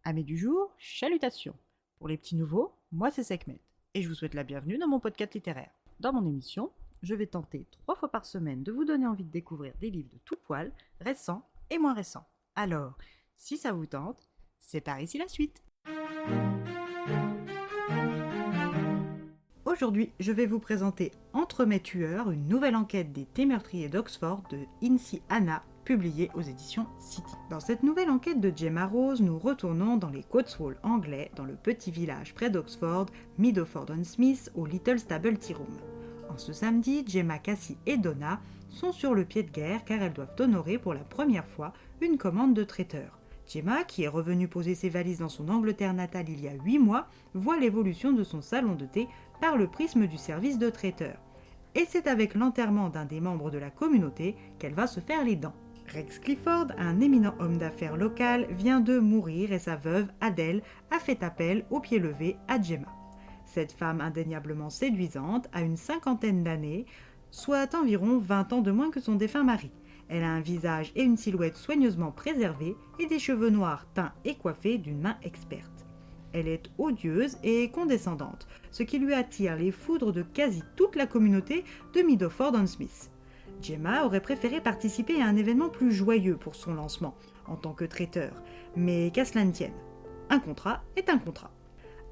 Amis du jour, chalutations. Pour les petits nouveaux, moi c'est Sekhmet et je vous souhaite la bienvenue dans mon podcast littéraire. Dans mon émission, je vais tenter 3 fois par semaine de vous donner envie de découvrir des livres de tout poil, récents et moins récents. Alors, si ça vous tente, c'est par ici la suite. Aujourd'hui, je vais vous présenter Entre mes tueurs, une nouvelle enquête des thés meurtriers d'Oxford de Incy Hannah, publiée aux éditions City. Dans cette nouvelle enquête de Gemma Rose, nous retournons dans les Cotswolds anglais, dans le petit village près d'Oxford, Meadowford-on-Smith, au Little Stable Tea Room. En ce samedi, Gemma, Cassie et Donna sont sur le pied de guerre car elles doivent honorer pour la première fois une commande de traiteur. Gemma, qui est revenue poser ses valises dans son Angleterre natale il y a 8 mois, voit l'évolution de son salon de thé par le prisme du service de traiteur. Et c'est avec l'enterrement d'un des membres de la communauté qu'elle va se faire les dents. Rex Clifford, un éminent homme d'affaires local, vient de mourir et sa veuve, Adèle, a fait appel au pied levé à Gemma. Cette femme indéniablement séduisante a une 50aine d'années, soit environ 20 ans de moins que son défunt mari. Elle a un visage et une silhouette soigneusement préservés et des cheveux noirs teints et coiffés d'une main experte. Elle est odieuse et condescendante, ce qui lui attire les foudres de quasi toute la communauté de Meadowford-on-Smith. Gemma aurait préféré participer à un événement plus joyeux pour son lancement, en tant que traiteur, mais qu'à cela ne tienne. Un contrat est un contrat.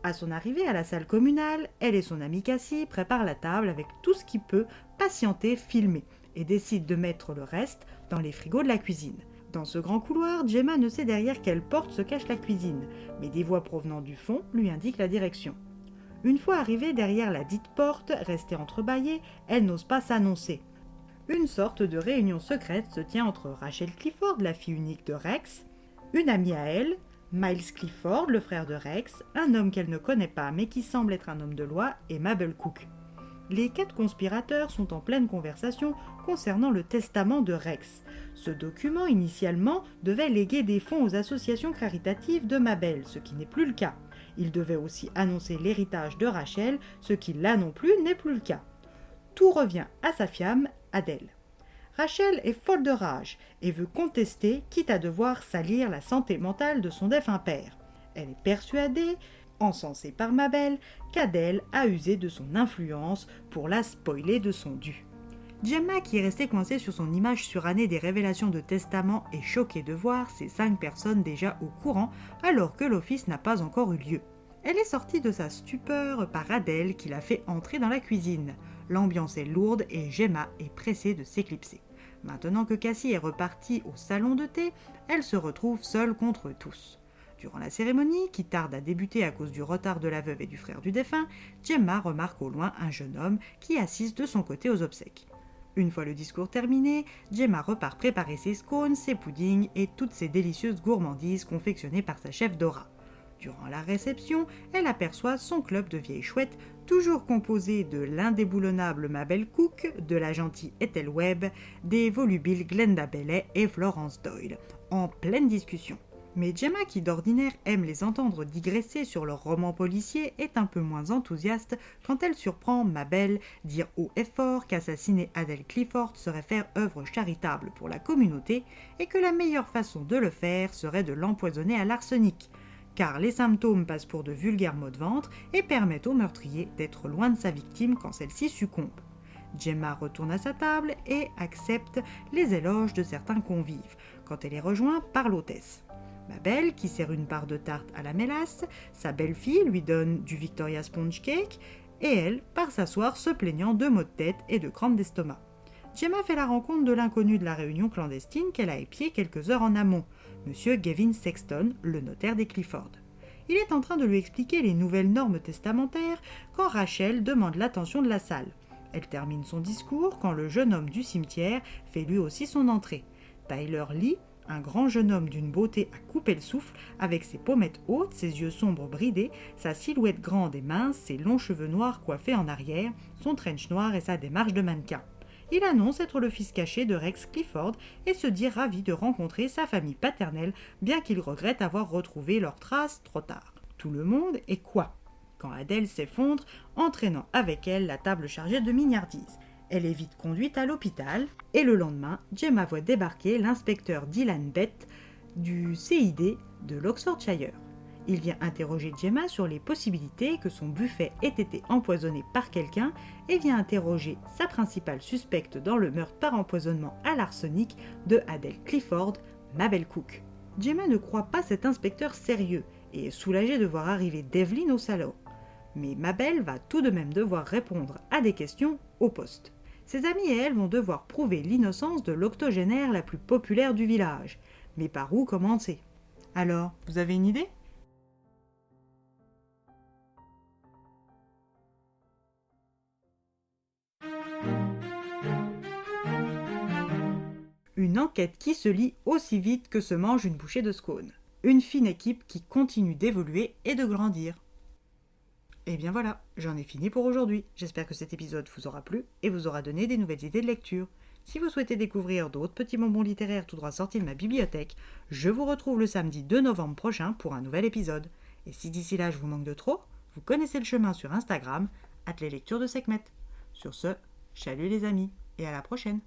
À son arrivée à la salle communale, elle et son amie Cassie préparent la table avec tout ce qui peut patienter, filmer, et décident de mettre le reste dans les frigos de la cuisine. Dans ce grand couloir, Gemma ne sait derrière quelle porte se cache la cuisine, mais des voix provenant du fond lui indiquent la direction. Une fois arrivée derrière la dite porte, restée entrebâillée, elle n'ose pas s'annoncer. Une sorte de réunion secrète se tient entre Rachel Clifford, la fille unique de Rex, une amie à elle, Miles Clifford, le frère de Rex, un homme qu'elle ne connaît pas mais qui semble être un homme de loi, et Mabel Cook. Les 4 conspirateurs sont en pleine conversation concernant le testament de Rex. Ce document, initialement, devait léguer des fonds aux associations caritatives de Mabel, ce qui n'est plus le cas. Il devait aussi annoncer l'héritage de Rachel, ce qui, là non plus, n'est plus le cas. Tout revient à sa fiamme, Adèle. Rachel est folle de rage et veut contester, quitte à devoir salir la santé mentale de son défunt père. Elle est persuadée, encensée par Mabel, qu'Adèle a usé de son influence pour la spoiler de son dû. Gemma, qui est restée coincée sur son image surannée des révélations de testament, est choquée de voir ces 5 personnes déjà au courant alors que l'office n'a pas encore eu lieu. Elle est sortie de sa stupeur par Adèle qui l'a fait entrer dans la cuisine. L'ambiance est lourde et Gemma est pressée de s'éclipser. Maintenant que Cassie est repartie au salon de thé, elle se retrouve seule contre tous. Durant la cérémonie, qui tarde à débuter à cause du retard de la veuve et du frère du défunt, Gemma remarque au loin un jeune homme qui assiste de son côté aux obsèques. Une fois le discours terminé, Gemma repart préparer ses scones, ses puddings et toutes ses délicieuses gourmandises confectionnées par sa chef Dora. Durant la réception, elle aperçoit son club de vieilles chouettes, toujours composé de l'indéboulonnable Mabel Cook, de la gentille Ethel Webb, des volubiles Glenda Bailey et Florence Doyle, en pleine discussion. Mais Gemma, qui d'ordinaire aime les entendre digresser sur leurs romans policiers, est un peu moins enthousiaste quand elle surprend Mabel dire haut et fort qu'assassiner Adèle Clifford serait faire œuvre charitable pour la communauté et que la meilleure façon de le faire serait de l'empoisonner à l'arsenic, car les symptômes passent pour de vulgaires maux de ventre et permettent au meurtrier d'être loin de sa victime quand celle-ci succombe. Gemma retourne à sa table et accepte les éloges de certains convives, quand elle est rejointe par l'hôtesse. Mabel, qui sert une part de tarte à la mélasse, sa belle-fille lui donne du Victoria Sponge Cake, et elle part s'asseoir se plaignant de maux de tête et de crampes d'estomac. Gemma fait la rencontre de l'inconnu de la réunion clandestine qu'elle a épiée quelques heures en amont, Monsieur Gavin Sexton, le notaire des Clifford. Il est en train de lui expliquer les nouvelles normes testamentaires quand Rachel demande l'attention de la salle. Elle termine son discours quand le jeune homme du cimetière fait lui aussi son entrée. Tyler Lee, un grand jeune homme d'une beauté à couper le souffle, avec ses pommettes hautes, ses yeux sombres bridés, sa silhouette grande et mince, ses longs cheveux noirs coiffés en arrière, son trench noir et sa démarche de mannequin. Il annonce être le fils caché de Rex Clifford et se dit ravi de rencontrer sa famille paternelle, bien qu'il regrette avoir retrouvé leurs traces trop tard. Tout le monde est quoi quand Adèle s'effondre, entraînant avec elle la table chargée de mignardises. Elle est vite conduite à l'hôpital et le lendemain, Gemma voit débarquer l'inspecteur Dylan Bett du CID de l'Oxfordshire. Il vient interroger Gemma sur les possibilités que son buffet ait été empoisonné par quelqu'un et vient interroger sa principale suspecte dans le meurtre par empoisonnement à l'arsenic de Adele Clifford, Mabel Cook. Gemma ne croit pas cet inspecteur sérieux et est soulagée de voir arriver Devlin au salon. Mais Mabel va tout de même devoir répondre à des questions au poste. Ses amis et elle vont devoir prouver l'innocence de l'octogénaire la plus populaire du village. Mais par où commencer? Alors, vous avez une idée? Une enquête qui se lit aussi vite que se mange une bouchée de scone. Une fine équipe qui continue d'évoluer et de grandir. Et bien voilà, j'en ai fini pour aujourd'hui. J'espère que cet épisode vous aura plu et vous aura donné des nouvelles idées de lecture. Si vous souhaitez découvrir d'autres petits bonbons littéraires tout droit sortis de ma bibliothèque, je vous retrouve le samedi 2 novembre prochain pour un nouvel épisode. Et si d'ici là je vous manque de trop, vous connaissez le chemin sur Instagram, @leslectures de Sekhmet. Sur ce, salut les amis et à la prochaine.